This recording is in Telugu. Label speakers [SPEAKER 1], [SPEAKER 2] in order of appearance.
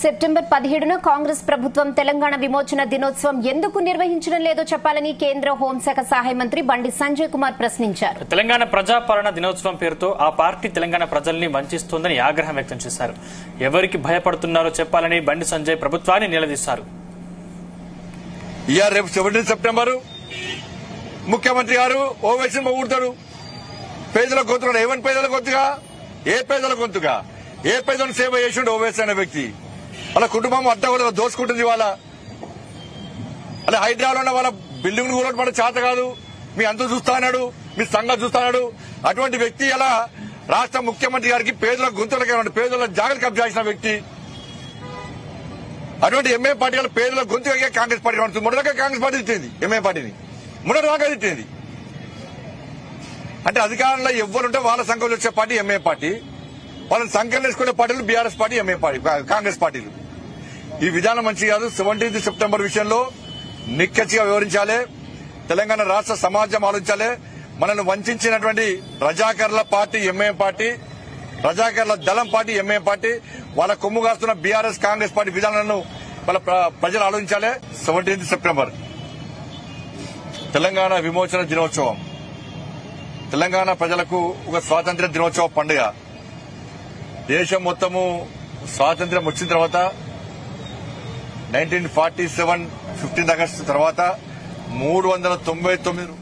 [SPEAKER 1] సెప్టెంబర్ 17న కాంగ్రెస్ ప్రభుత్వం తెలంగాణ విమోచన దినోత్సవం ఎందుకు నిర్వహించడం లేదో చెప్పాలని కేంద్ర హోంశాఖ సహాయ మంత్రి బండి సంజయ్ కుమార్ ప్రశ్నించారు.
[SPEAKER 2] తెలంగాణ ప్రజాపాలన దినోత్సవం పేరుతో ఆ పార్టీ తెలంగాణ ప్రజల్ని వంచిస్తోందని ఆగ్రహం వ్యక్తం చేశారు. ఎవరికి భయపడుతున్నారో చెప్పాలని బండి సంజయ్ ప్రభుత్వాన్ని నిలదీశారు.
[SPEAKER 3] రేపు 17 సెప్టెంబర్ ముఖ్యమంత్రి గారు ఓవైసీ ఊడతాడు. పేదల గొంతుగా ఏమని పేదల గొంతుగా ఏ పేదల గొంతుగా ఏ పేదలను సేవ చేసిండు ఓవైసీ అనే వ్యక్తి. వాళ్ళ కుటుంబం అడ్డ కూడా దోచుకుంటుంది. వాళ్ళ అలా హైదరాబాద్ ఉన్న వాళ్ళ బిల్డింగ్ కూడా మన చేత కాదు. మీ అంత చూస్తా అన్నాడు, మీ సంగతి చూస్తా అన్నాడు. అటువంటి వ్యక్తి అలా రాష్ట్ర ముఖ్యమంత్రి గారికి పేదల గొంతులకి పేదల జాగ్రత్త కబ్జా చేసిన వ్యక్తి. అటువంటి ఎంఏ పార్టీ వల్ల పేదల గొంతుగా కాంగ్రెస్ పార్టీ ఉంటుంది. మొదటిగా కాంగ్రెస్ పార్టీ తిట్టింది ఎంఏ పార్టీని, మొదటిదాకా తిట్టింది. అంటే అధికారంలో ఎవరుంటే వాళ్ళ సంఖ్యలో వచ్చే పార్టీ ఎంఏ పార్టీ, వాళ్ళని సంఖ్యలో వేసుకునే పార్టీలు BRS party, MA party, Congress పార్టీలు. ఈ విధానం మంచి కాదు. 17 సెప్టెంబర్ విషయంలో నిక్కచ్చిగా వివరించాలి. తెలంగాణ రాష్ట్ర సమాజం ఆలోచించాలి. మనల్ని వంచినటువంటి రజాకర్ల పార్టీ ఎంఏ పార్టీ, రజాకర్ల దళం పార్టీ ఎంఏ పార్టీ, వాళ్ళ కొమ్ము కాస్తున్న బీఆర్ఎస్ కాంగ్రెస్ పార్టీ విధానాలను వాళ్ళ ప్రజలు ఆలోచించాలి. 17 సెప్టెంబర్ తెలంగాణ విమోచన దినోత్సవం, తెలంగాణ ప్రజలకు ఒక స్వాతంత్ర్య దినోత్సవ పండుగ. దేశం మొత్తము స్వాతంత్ర్యం వచ్చిన తర్వాత 1947 15 ఆగస్టు తర్వాత 399